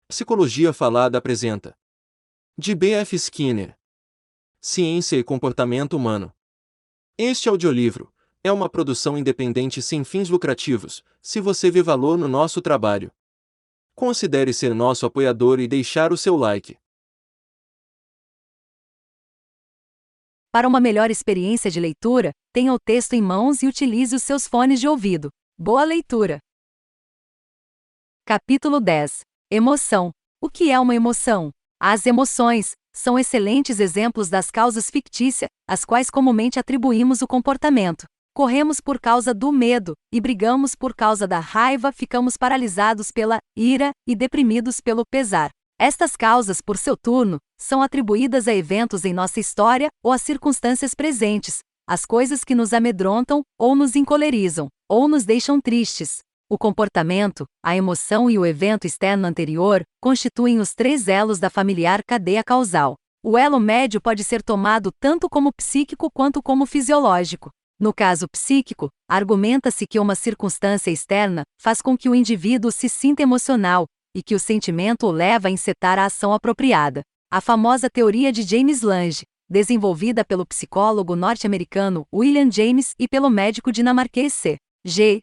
Psicologia Falada apresenta. De B.F. Skinner. Ciência e Comportamento Humano. Este audiolivro é uma produção independente sem fins lucrativos. Se você vê valor no nosso trabalho, considere ser nosso apoiador e deixar o seu like. Para uma melhor experiência de leitura, tenha o texto em mãos e utilize os seus fones de ouvido. Boa leitura! Capítulo 10. Emoção. O que é uma emoção? As emoções são excelentes exemplos das causas fictícias, às quais comumente atribuímos o comportamento. Corremos por causa do medo, e brigamos por causa da raiva, ficamos paralisados pela ira e deprimidos pelo pesar. Estas causas, por seu turno, são atribuídas a eventos em nossa história ou a circunstâncias presentes, as coisas que nos amedrontam, ou nos encolerizam, ou nos deixam tristes. O comportamento, a emoção e o evento externo anterior constituem os três elos da familiar cadeia causal. O elo médio pode ser tomado tanto como psíquico quanto como fisiológico. No caso psíquico, argumenta-se que uma circunstância externa faz com que o indivíduo se sinta emocional, e que o sentimento o leva a encetar a ação apropriada. A famosa teoria de James Lange, desenvolvida pelo psicólogo norte-americano William James e pelo médico dinamarquês C.G.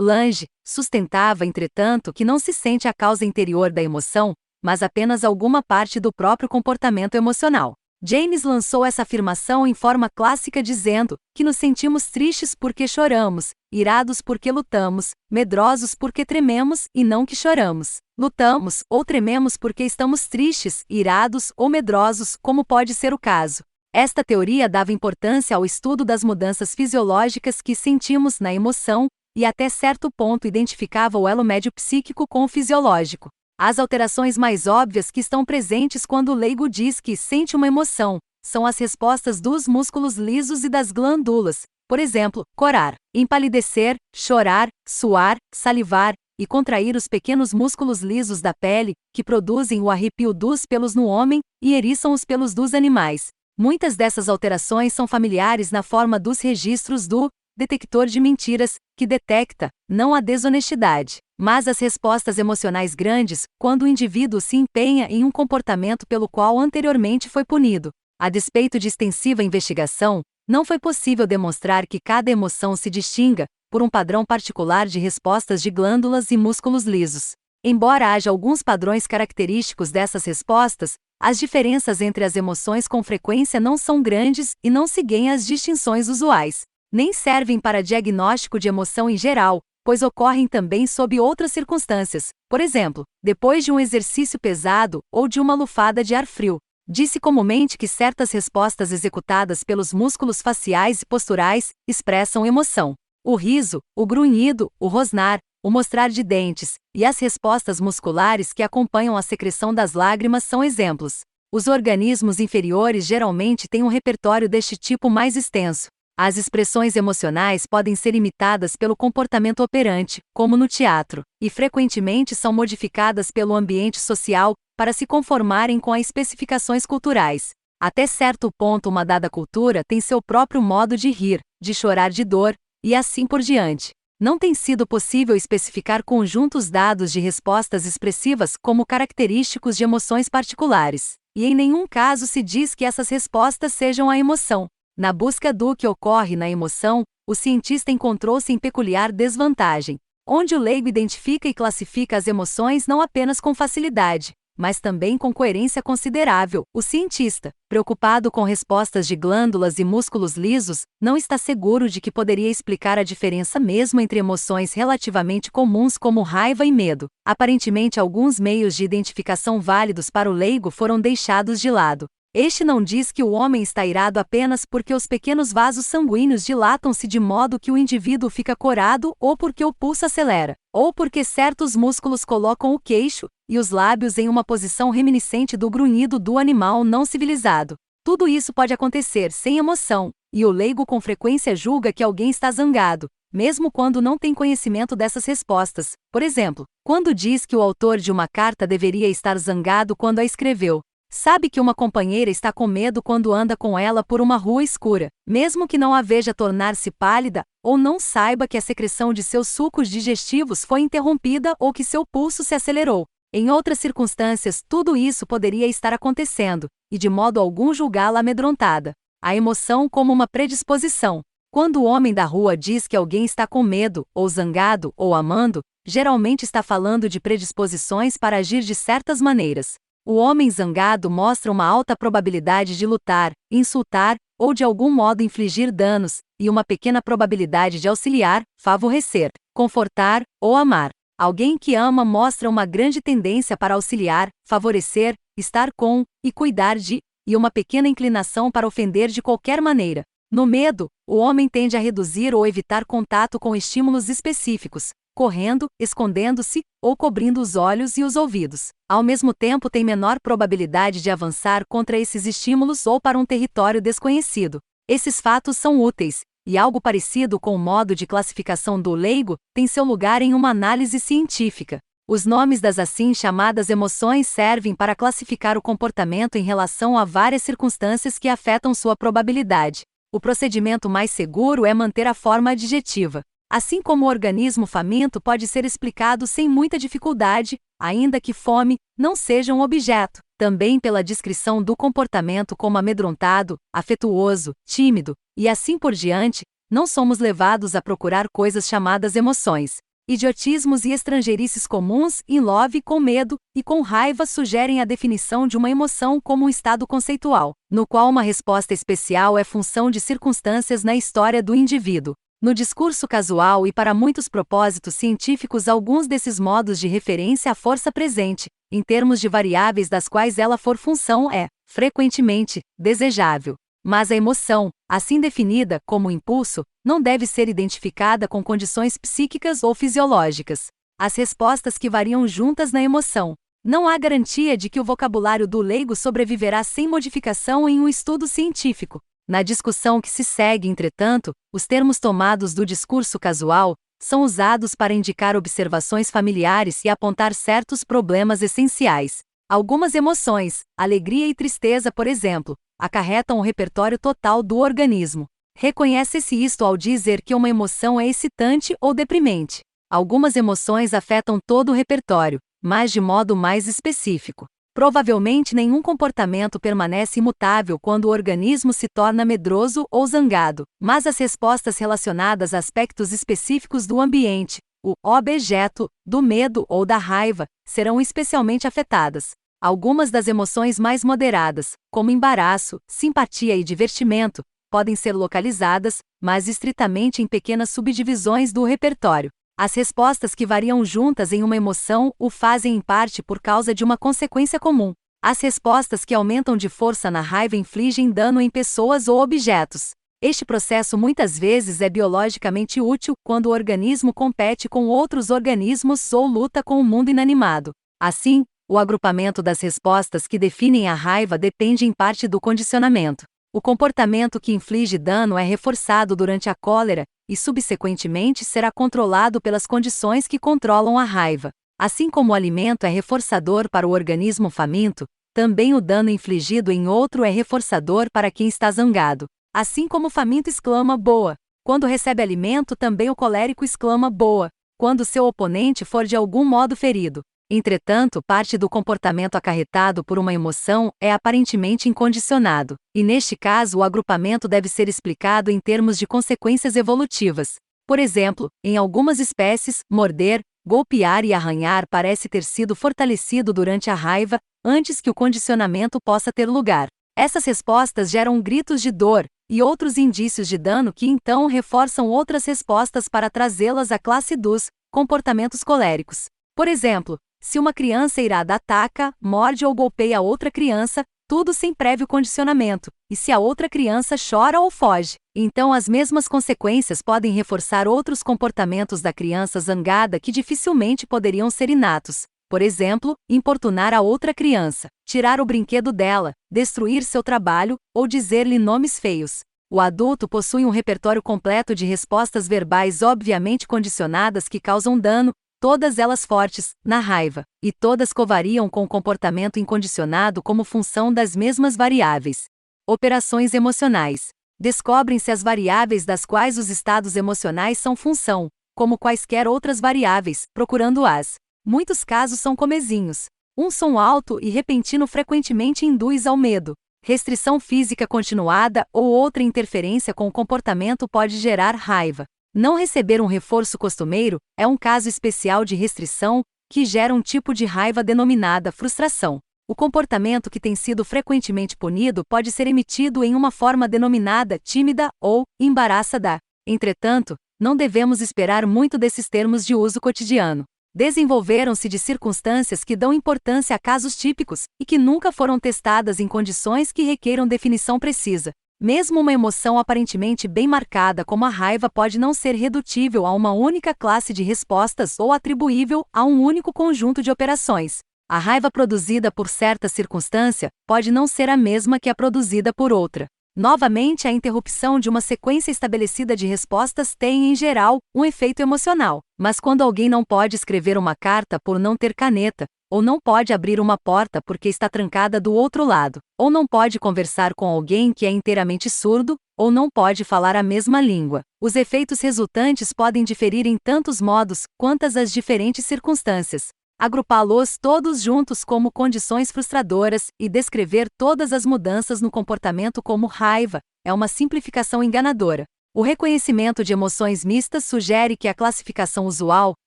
Lange, sustentava, entretanto, que não se sente a causa interior da emoção, mas apenas alguma parte do próprio comportamento emocional. James lançou essa afirmação em forma clássica dizendo que nos sentimos tristes porque choramos, irados porque lutamos, medrosos porque trememos e não que choramos. Lutamos ou trememos porque estamos tristes, irados ou medrosos, como pode ser o caso. Esta teoria dava importância ao estudo das mudanças fisiológicas que sentimos na emoção e até certo ponto identificava o elo médio psíquico com o fisiológico. As alterações mais óbvias que estão presentes quando o leigo diz que sente uma emoção são as respostas dos músculos lisos e das glândulas, por exemplo, corar, empalidecer, chorar, suar, salivar e contrair os pequenos músculos lisos da pele, que produzem o arrepio dos pelos no homem e eriçam os pelos dos animais. Muitas dessas alterações são familiares na forma dos registros do detector de mentiras, que detecta, não a desonestidade, mas as respostas emocionais grandes, quando o indivíduo se empenha em um comportamento pelo qual anteriormente foi punido. A despeito de extensiva investigação, não foi possível demonstrar que cada emoção se distinga por um padrão particular de respostas de glândulas e músculos lisos. Embora haja alguns padrões característicos dessas respostas, as diferenças entre as emoções com frequência não são grandes e não seguem as distinções usuais. Nem servem para diagnóstico de emoção em geral, pois ocorrem também sob outras circunstâncias, por exemplo, depois de um exercício pesado ou de uma lufada de ar frio. Diz-se comumente que certas respostas executadas pelos músculos faciais e posturais expressam emoção. O riso, o grunhido, o rosnar, o mostrar de dentes e as respostas musculares que acompanham a secreção das lágrimas são exemplos. Os organismos inferiores geralmente têm um repertório deste tipo mais extenso. As expressões emocionais podem ser imitadas pelo comportamento operante, como no teatro, e frequentemente são modificadas pelo ambiente social para se conformarem com as especificações culturais. Até certo ponto, uma dada cultura tem seu próprio modo de rir, de chorar de dor, e assim por diante. Não tem sido possível especificar conjuntos dados de respostas expressivas como característicos de emoções particulares, e em nenhum caso se diz que essas respostas sejam a emoção. Na busca do que ocorre na emoção, o cientista encontrou-se em peculiar desvantagem, onde o leigo identifica e classifica as emoções não apenas com facilidade, mas também com coerência considerável. O cientista, preocupado com respostas de glândulas e músculos lisos, não está seguro de que poderia explicar a diferença mesmo entre emoções relativamente comuns como raiva e medo. Aparentemente, alguns meios de identificação válidos para o leigo foram deixados de lado. Este não diz que o homem está irado apenas porque os pequenos vasos sanguíneos dilatam-se de modo que o indivíduo fica corado ou porque o pulso acelera, ou porque certos músculos colocam o queixo e os lábios em uma posição reminiscente do grunhido do animal não civilizado. Tudo isso pode acontecer sem emoção, e o leigo com frequência julga que alguém está zangado, mesmo quando não tem conhecimento dessas respostas. Por exemplo, quando diz que o autor de uma carta deveria estar zangado quando a escreveu. Sabe que uma companheira está com medo quando anda com ela por uma rua escura, mesmo que não a veja tornar-se pálida, ou não saiba que a secreção de seus sucos digestivos foi interrompida ou que seu pulso se acelerou. Em outras circunstâncias, tudo isso poderia estar acontecendo, e de modo algum julgá-la amedrontada. A emoção como uma predisposição. Quando o homem da rua diz que alguém está com medo, ou zangado, ou amando, geralmente está falando de predisposições para agir de certas maneiras. O homem zangado mostra uma alta probabilidade de lutar, insultar, ou de algum modo infligir danos, e uma pequena probabilidade de auxiliar, favorecer, confortar, ou amar. Alguém que ama mostra uma grande tendência para auxiliar, favorecer, estar com, e cuidar de, e uma pequena inclinação para ofender de qualquer maneira. No medo, o homem tende a reduzir ou evitar contato com estímulos específicos, correndo, escondendo-se, ou cobrindo os olhos e os ouvidos. Ao mesmo tempo tem menor probabilidade de avançar contra esses estímulos ou para um território desconhecido. Esses fatos são úteis, e algo parecido com o modo de classificação do leigo tem seu lugar em uma análise científica. Os nomes das assim chamadas emoções servem para classificar o comportamento em relação a várias circunstâncias que afetam sua probabilidade. O procedimento mais seguro é manter a forma adjetiva. Assim como o organismo faminto pode ser explicado sem muita dificuldade, ainda que fome não seja um objeto, também pela descrição do comportamento como amedrontado, afetuoso, tímido, e assim por diante, não somos levados a procurar coisas chamadas emoções. Idiotismos e estrangeirices comuns em Love com medo e com raiva sugerem a definição de uma emoção como um estado conceitual, no qual uma resposta especial é função de circunstâncias na história do indivíduo. No discurso casual e para muitos propósitos científicos, alguns desses modos de referência à força presente, em termos de variáveis das quais ela for função, é, frequentemente, desejável. Mas a emoção, assim definida como impulso, não deve ser identificada com condições psíquicas ou fisiológicas. As respostas que variam juntas na emoção. Não há garantia de que o vocabulário do leigo sobreviverá sem modificação em um estudo científico. Na discussão que se segue, entretanto, os termos tomados do discurso casual são usados para indicar observações familiares e apontar certos problemas essenciais. Algumas emoções, alegria e tristeza, por exemplo, acarretam o repertório total do organismo. Reconhece-se isto ao dizer que uma emoção é excitante ou deprimente. Algumas emoções afetam todo o repertório, mas de modo mais específico. Provavelmente nenhum comportamento permanece imutável quando o organismo se torna medroso ou zangado, mas as respostas relacionadas a aspectos específicos do ambiente, o objeto, do medo ou da raiva, serão especialmente afetadas. Algumas das emoções mais moderadas, como embaraço, simpatia e divertimento, podem ser localizadas, mas estritamente em pequenas subdivisões do repertório. As respostas que variam juntas em uma emoção o fazem em parte por causa de uma consequência comum. As respostas que aumentam de força na raiva infligem dano em pessoas ou objetos. Este processo muitas vezes é biologicamente útil quando o organismo compete com outros organismos ou luta com o mundo inanimado. Assim, o agrupamento das respostas que definem a raiva depende em parte do condicionamento. O comportamento que inflige dano é reforçado durante a cólera, e subsequentemente será controlado pelas condições que controlam a raiva. Assim como o alimento é reforçador para o organismo faminto, também o dano infligido em outro é reforçador para quem está zangado. Assim como o faminto exclama boa, quando recebe alimento, também o colérico exclama boa, quando seu oponente for de algum modo ferido. Entretanto, parte do comportamento acarretado por uma emoção é aparentemente incondicionado, e neste caso o agrupamento deve ser explicado em termos de consequências evolutivas. Por exemplo, em algumas espécies, morder, golpear e arranhar parece ter sido fortalecido durante a raiva, antes que o condicionamento possa ter lugar. Essas respostas geram gritos de dor, e outros indícios de dano que então reforçam outras respostas para trazê-las à classe dos comportamentos coléricos. Por exemplo, se uma criança irada ataca, morde ou golpeia outra criança, tudo sem prévio condicionamento, e se a outra criança chora ou foge, então as mesmas consequências podem reforçar outros comportamentos da criança zangada que dificilmente poderiam ser inatos. Por exemplo, importunar a outra criança, tirar o brinquedo dela, destruir seu trabalho, ou dizer-lhe nomes feios. O adulto possui um repertório completo de respostas verbais obviamente condicionadas que causam dano, todas elas fortes, na raiva, e todas covariam com o comportamento incondicionado como função das mesmas variáveis. Operações emocionais. Descobrem-se as variáveis das quais os estados emocionais são função, como quaisquer outras variáveis, procurando-as. Muitos casos são comezinhos. Um som alto e repentino frequentemente induz ao medo. Restrição física continuada ou outra interferência com o comportamento pode gerar raiva. Não receber um reforço costumeiro é um caso especial de restrição que gera um tipo de raiva denominada frustração. O comportamento que tem sido frequentemente punido pode ser emitido em uma forma denominada tímida ou embaraçada. Entretanto, não devemos esperar muito desses termos de uso cotidiano. Desenvolveram-se de circunstâncias que dão importância a casos típicos e que nunca foram testadas em condições que requeram definição precisa. Mesmo uma emoção aparentemente bem marcada como a raiva pode não ser redutível a uma única classe de respostas ou atribuível a um único conjunto de operações. A raiva produzida por certa circunstância pode não ser a mesma que a produzida por outra. Novamente, a interrupção de uma sequência estabelecida de respostas tem, em geral, um efeito emocional. Mas quando alguém não pode escrever uma carta por não ter caneta, ou não pode abrir uma porta porque está trancada do outro lado, ou não pode conversar com alguém que é inteiramente surdo, ou não pode falar a mesma língua, os efeitos resultantes podem diferir em tantos modos quantas as diferentes circunstâncias. Agrupá-los todos juntos como condições frustradoras e descrever todas as mudanças no comportamento como raiva é uma simplificação enganadora. O reconhecimento de emoções mistas sugere que a classificação usual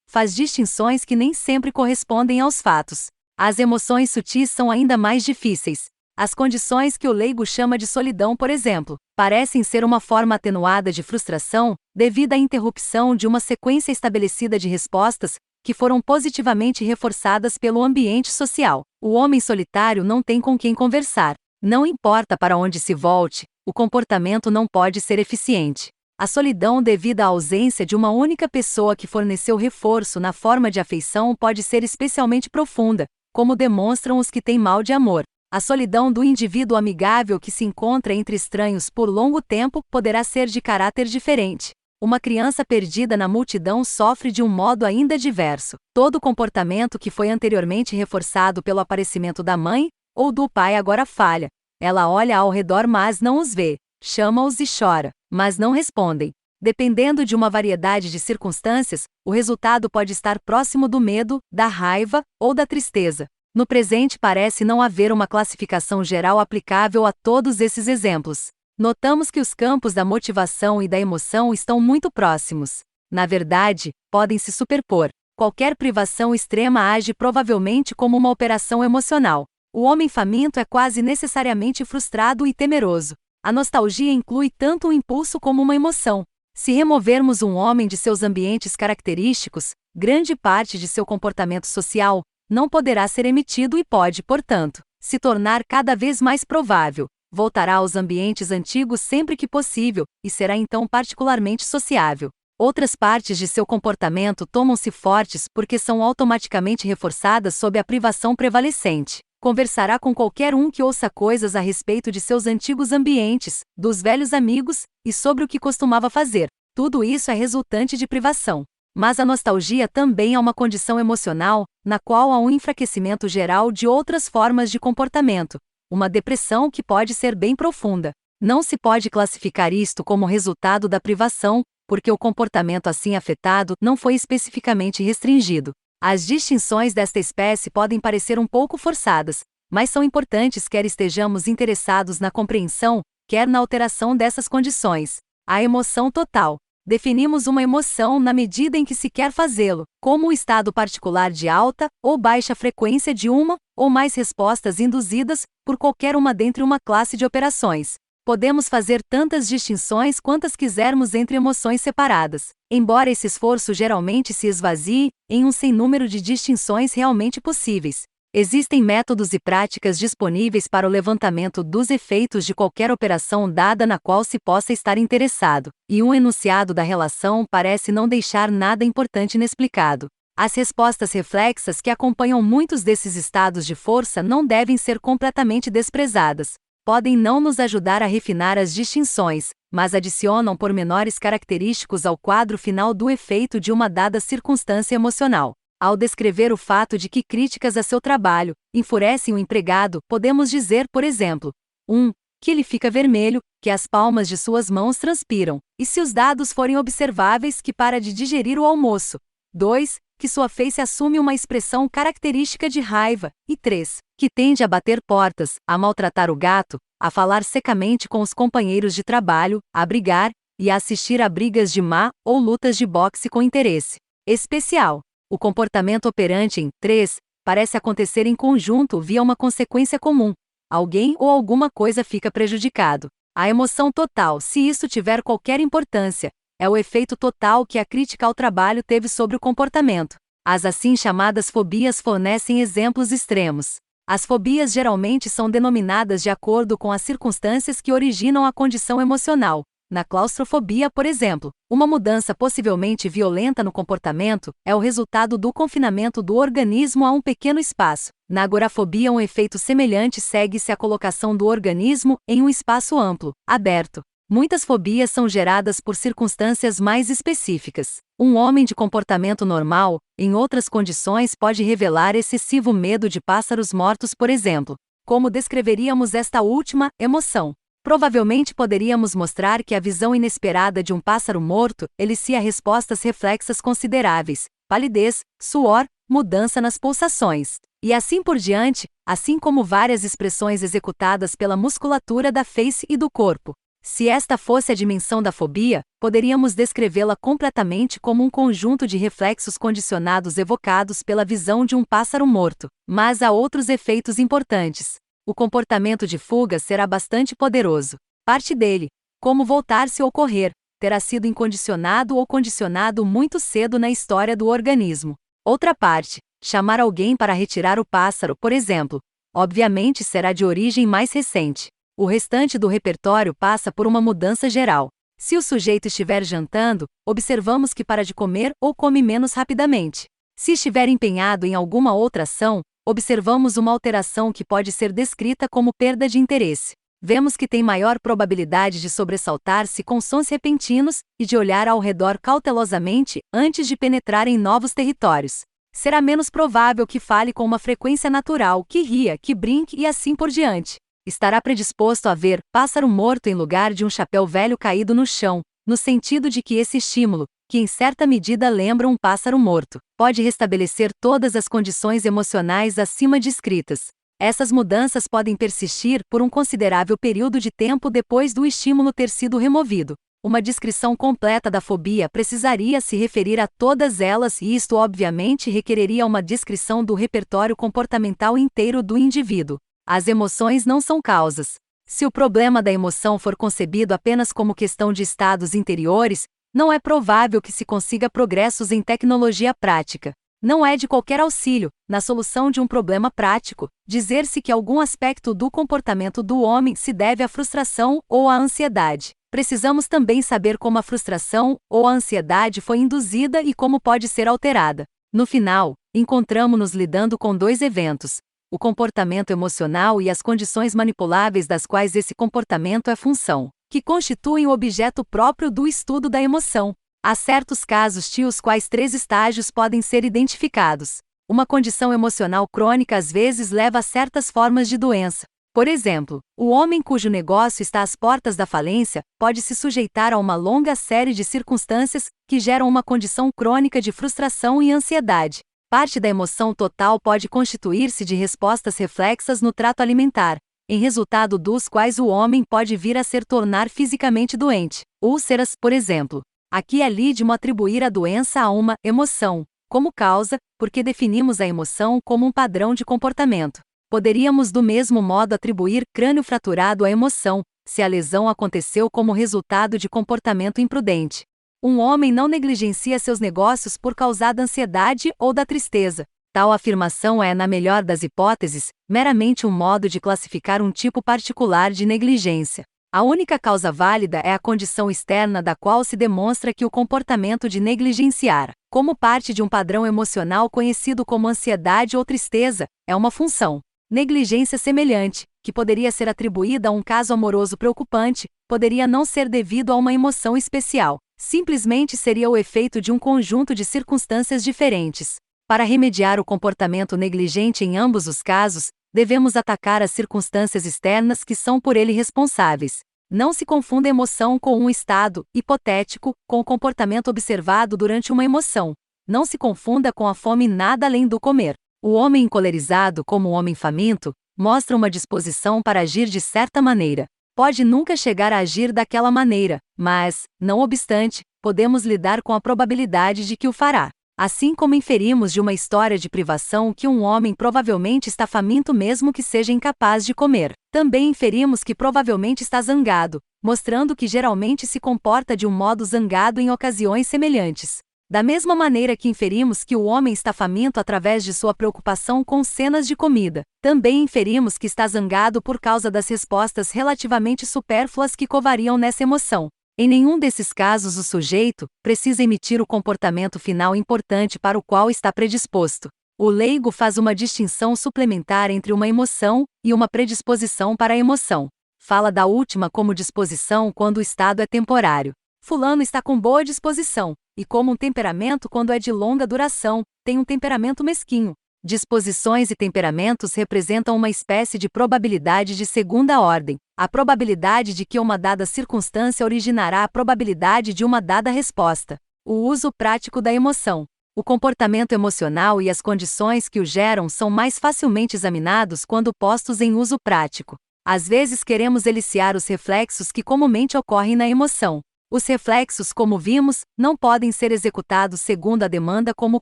faz distinções que nem sempre correspondem aos fatos. As emoções sutis são ainda mais difíceis. As condições que o leigo chama de solidão, por exemplo, parecem ser uma forma atenuada de frustração devido à interrupção de uma sequência estabelecida de respostas que foram positivamente reforçadas pelo ambiente social. O homem solitário não tem com quem conversar. Não importa para onde se volte, o comportamento não pode ser eficiente. A solidão devido à ausência de uma única pessoa que forneceu reforço na forma de afeição pode ser especialmente profunda, como demonstram os que têm mal de amor. A solidão do indivíduo amigável que se encontra entre estranhos por longo tempo poderá ser de caráter diferente. Uma criança perdida na multidão sofre de um modo ainda diverso. Todo comportamento que foi anteriormente reforçado pelo aparecimento da mãe ou do pai agora falha. Ela olha ao redor mas não os vê, chama-os e chora, mas não respondem. Dependendo de uma variedade de circunstâncias, o resultado pode estar próximo do medo, da raiva ou da tristeza. No presente parece não haver uma classificação geral aplicável a todos esses exemplos. Notamos que os campos da motivação e da emoção estão muito próximos. Na verdade, podem se superpor. Qualquer privação extrema age provavelmente como uma operação emocional. O homem faminto é quase necessariamente frustrado e temeroso. A nostalgia inclui tanto um impulso como uma emoção. Se removermos um homem de seus ambientes característicos, grande parte de seu comportamento social não poderá ser emitido e pode, portanto, se tornar cada vez mais provável. Voltará aos ambientes antigos sempre que possível, e será então particularmente sociável. Outras partes de seu comportamento tomam-se fortes porque são automaticamente reforçadas sob a privação prevalecente. Conversará com qualquer um que ouça coisas a respeito de seus antigos ambientes, dos velhos amigos, e sobre o que costumava fazer. Tudo isso é resultante de privação. Mas a nostalgia também é uma condição emocional, na qual há um enfraquecimento geral de outras formas de comportamento. Uma depressão que pode ser bem profunda. Não se pode classificar isto como resultado da privação, porque o comportamento assim afetado não foi especificamente restringido. As distinções desta espécie podem parecer um pouco forçadas, mas são importantes quer estejamos interessados na compreensão, quer na alteração dessas condições. A emoção total. Definimos uma emoção na medida em que se quer fazê-lo, como um estado particular de alta ou baixa frequência de uma ou mais respostas induzidas por qualquer uma dentre uma classe de operações. Podemos fazer tantas distinções quantas quisermos entre emoções separadas, embora esse esforço geralmente se esvazie em um sem número de distinções realmente possíveis. Existem métodos e práticas disponíveis para o levantamento dos efeitos de qualquer operação dada na qual se possa estar interessado, e um enunciado da relação parece não deixar nada importante inexplicado. As respostas reflexas que acompanham muitos desses estados de força não devem ser completamente desprezadas. Podem não nos ajudar a refinar as distinções, mas adicionam pormenores característicos ao quadro final do efeito de uma dada circunstância emocional. Ao descrever o fato de que críticas a seu trabalho enfurecem o empregado, podemos dizer, por exemplo, 1. Que ele fica vermelho, que as palmas de suas mãos transpiram, e se os dados forem observáveis, que para de digerir o almoço. 2. que sua face assume uma expressão característica de raiva, e 3, que tende a bater portas, a maltratar o gato, a falar secamente com os companheiros de trabalho, a brigar, e a assistir a brigas de má ou lutas de boxe com interesse especial. O comportamento operante em 3 parece acontecer em conjunto via uma consequência comum. Alguém ou alguma coisa fica prejudicado. A emoção total, se isso tiver qualquer importância, é o efeito total que a crítica ao trabalho teve sobre o comportamento. As assim chamadas fobias fornecem exemplos extremos. As fobias geralmente são denominadas de acordo com as circunstâncias que originam a condição emocional. Na claustrofobia, por exemplo, uma mudança possivelmente violenta no comportamento é o resultado do confinamento do organismo a um pequeno espaço. Na agorafobia, um efeito semelhante segue-se à colocação do organismo em um espaço amplo, aberto. Muitas fobias são geradas por circunstâncias mais específicas. Um homem de comportamento normal, em outras condições, pode revelar excessivo medo de pássaros mortos, por exemplo. Como descreveríamos esta última emoção? Provavelmente poderíamos mostrar que a visão inesperada de um pássaro morto elicia respostas reflexas consideráveis, palidez, suor, mudança nas pulsações, e assim por diante, assim como várias expressões executadas pela musculatura da face e do corpo. Se esta fosse a dimensão da fobia, poderíamos descrevê-la completamente como um conjunto de reflexos condicionados evocados pela visão de um pássaro morto. Mas há outros efeitos importantes. O comportamento de fuga será bastante poderoso. Parte dele, como voltar-se ou correr, terá sido incondicionado ou condicionado muito cedo na história do organismo. Outra parte, chamar alguém para retirar o pássaro, por exemplo, obviamente será de origem mais recente. O restante do repertório passa por uma mudança geral. Se o sujeito estiver jantando, observamos que para de comer ou come menos rapidamente. Se estiver empenhado em alguma outra ação, observamos uma alteração que pode ser descrita como perda de interesse. Vemos que tem maior probabilidade de sobressaltar-se com sons repentinos e de olhar ao redor cautelosamente antes de penetrar em novos territórios. Será menos provável que fale com uma frequência natural, que ria, que brinque e assim por diante. Estará predisposto a ver pássaro morto em lugar de um chapéu velho caído no chão, no sentido de que esse estímulo, que em certa medida lembra um pássaro morto, pode restabelecer todas as condições emocionais acima descritas. Essas mudanças podem persistir por um considerável período de tempo depois do estímulo ter sido removido. Uma descrição completa da fobia precisaria se referir a todas elas e isto obviamente requereria uma descrição do repertório comportamental inteiro do indivíduo. As emoções não são causas. Se o problema da emoção for concebido apenas como questão de estados interiores, não é provável que se consiga progressos em tecnologia prática. Não é de qualquer auxílio, na solução de um problema prático, dizer-se que algum aspecto do comportamento do homem se deve à frustração ou à ansiedade. Precisamos também saber como a frustração ou a ansiedade foi induzida e como pode ser alterada. No final, encontramo-nos lidando com dois eventos: o comportamento emocional e as condições manipuláveis das quais esse comportamento é função, que constituem o objeto próprio do estudo da emoção. Há certos casos os quais 3 estágios podem ser identificados. Uma condição emocional crônica às vezes leva a certas formas de doença. Por exemplo, o homem cujo negócio está às portas da falência pode se sujeitar a uma longa série de circunstâncias que geram uma condição crônica de frustração e ansiedade. Parte da emoção total pode constituir-se de respostas reflexas no trato alimentar, em resultado dos quais o homem pode vir a se tornar fisicamente doente. Úlceras, por exemplo. Aqui é lídimo atribuir a doença a uma emoção, como causa, porque definimos a emoção como um padrão de comportamento. Poderíamos do mesmo modo atribuir crânio fraturado à emoção, se a lesão aconteceu como resultado de comportamento imprudente. Um homem não negligencia seus negócios por causa da ansiedade ou da tristeza. Tal afirmação é, na melhor das hipóteses, meramente um modo de classificar um tipo particular de negligência. A única causa válida é a condição externa da qual se demonstra que o comportamento de negligenciar, como parte de um padrão emocional conhecido como ansiedade ou tristeza, é uma função. Negligência semelhante, que poderia ser atribuída a um caso amoroso preocupante, poderia não ser devido a uma emoção especial. Simplesmente seria o efeito de um conjunto de circunstâncias diferentes. Para remediar o comportamento negligente em ambos os casos, devemos atacar as circunstâncias externas que são por ele responsáveis. Não se confunda emoção com um estado hipotético com o comportamento observado durante uma emoção. Não se confunda com a fome nada além do comer. O homem encolerizado, como o homem faminto, mostra uma disposição para agir de certa maneira. Pode nunca chegar a agir daquela maneira, mas, não obstante, podemos lidar com a probabilidade de que o fará. Assim como inferimos de uma história de privação que um homem provavelmente está faminto mesmo que seja incapaz de comer, também inferimos que provavelmente está zangado, mostrando que geralmente se comporta de um modo zangado em ocasiões semelhantes. Da mesma maneira que inferimos que o homem está faminto através de sua preocupação com cenas de comida, também inferimos que está zangado por causa das respostas relativamente supérfluas que covariam nessa emoção. Em nenhum desses casos o sujeito precisa emitir o comportamento final importante para o qual está predisposto. O leigo faz uma distinção suplementar entre uma emoção e uma predisposição para a emoção. Fala da última como disposição quando o estado é temporário. Fulano está com boa disposição, e como um temperamento quando é de longa duração, tem um temperamento mesquinho. Disposições e temperamentos representam uma espécie de probabilidade de segunda ordem, a probabilidade de que uma dada circunstância originará a probabilidade de uma dada resposta. O uso prático da emoção. O comportamento emocional e as condições que o geram são mais facilmente examinados quando postos em uso prático. Às vezes queremos eliciar os reflexos que comumente ocorrem na emoção. Os reflexos, como vimos, não podem ser executados segundo a demanda como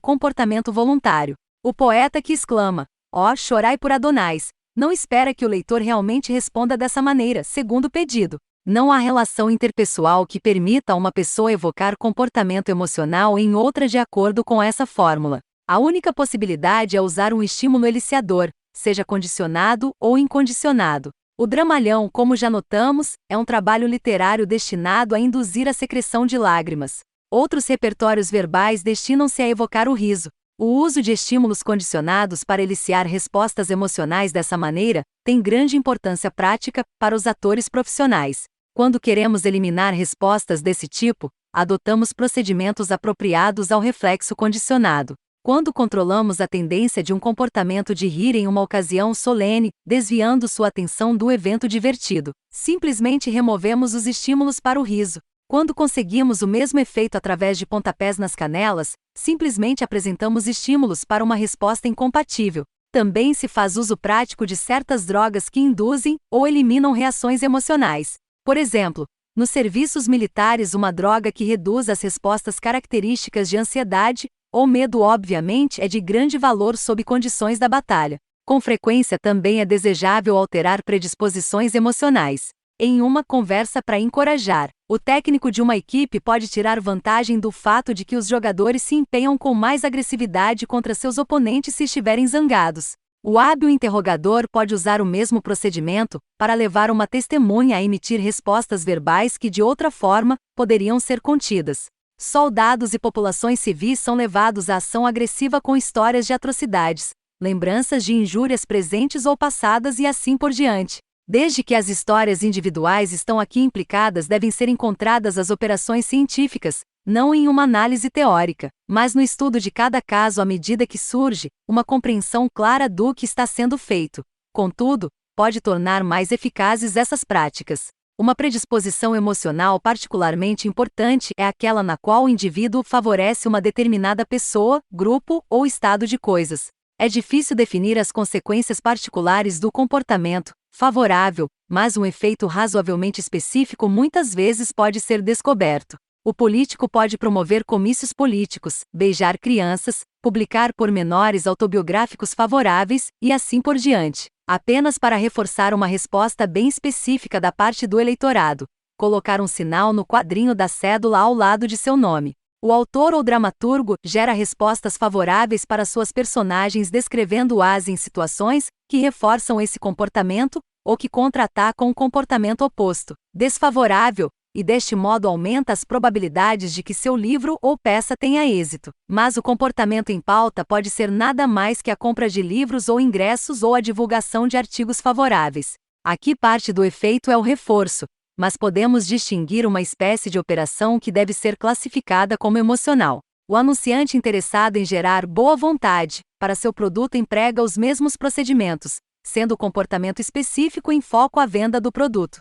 comportamento voluntário. O poeta que exclama, ó, chorai por Adonais, não espera que o leitor realmente responda dessa maneira, segundo o pedido. Não há relação interpessoal que permita a uma pessoa evocar comportamento emocional em outra de acordo com essa fórmula. A única possibilidade é usar um estímulo eliciador, seja condicionado ou incondicionado. O dramalhão, como já notamos, é um trabalho literário destinado a induzir a secreção de lágrimas. Outros repertórios verbais destinam-se a evocar o riso. O uso de estímulos condicionados para eliciar respostas emocionais dessa maneira tem grande importância prática para os atores profissionais. Quando queremos eliminar respostas desse tipo, adotamos procedimentos apropriados ao reflexo condicionado. Quando controlamos a tendência de um comportamento de rir em uma ocasião solene, desviando sua atenção do evento divertido, simplesmente removemos os estímulos para o riso. Quando conseguimos o mesmo efeito através de pontapés nas canelas, simplesmente apresentamos estímulos para uma resposta incompatível. Também se faz uso prático de certas drogas que induzem ou eliminam reações emocionais. Por exemplo, nos serviços militares, uma droga que reduz as respostas características de ansiedade ou medo obviamente é de grande valor sob condições da batalha. Com frequência também é desejável alterar predisposições emocionais. Em uma conversa para encorajar, o técnico de uma equipe pode tirar vantagem do fato de que os jogadores se empenham com mais agressividade contra seus oponentes se estiverem zangados. O hábil interrogador pode usar o mesmo procedimento para levar uma testemunha a emitir respostas verbais que de outra forma poderiam ser contidas. Soldados e populações civis são levados à ação agressiva com histórias de atrocidades, lembranças de injúrias presentes ou passadas e assim por diante. Desde que as histórias individuais estão aqui implicadas, devem ser encontradas as operações científicas, não em uma análise teórica, mas no estudo de cada caso à medida que surge uma compreensão clara do que está sendo feito. Contudo, pode tornar mais eficazes essas práticas. Uma predisposição emocional particularmente importante é aquela na qual o indivíduo favorece uma determinada pessoa, grupo ou estado de coisas. É difícil definir as consequências particulares do comportamento favorável, mas um efeito razoavelmente específico muitas vezes pode ser descoberto. O político pode promover comícios políticos, beijar crianças, publicar pormenores autobiográficos favoráveis e assim por diante, apenas para reforçar uma resposta bem específica da parte do eleitorado, colocar um sinal no quadrinho da cédula ao lado de seu nome. O autor ou dramaturgo gera respostas favoráveis para suas personagens descrevendo-as em situações que reforçam esse comportamento ou que contra-atacam um comportamento oposto, desfavorável, e deste modo aumenta as probabilidades de que seu livro ou peça tenha êxito. Mas o comportamento em pauta pode ser nada mais que a compra de livros ou ingressos ou a divulgação de artigos favoráveis. Aqui parte do efeito é o reforço, mas podemos distinguir uma espécie de operação que deve ser classificada como emocional. O anunciante interessado em gerar boa vontade para seu produto emprega os mesmos procedimentos, sendo o comportamento específico em foco à venda do produto.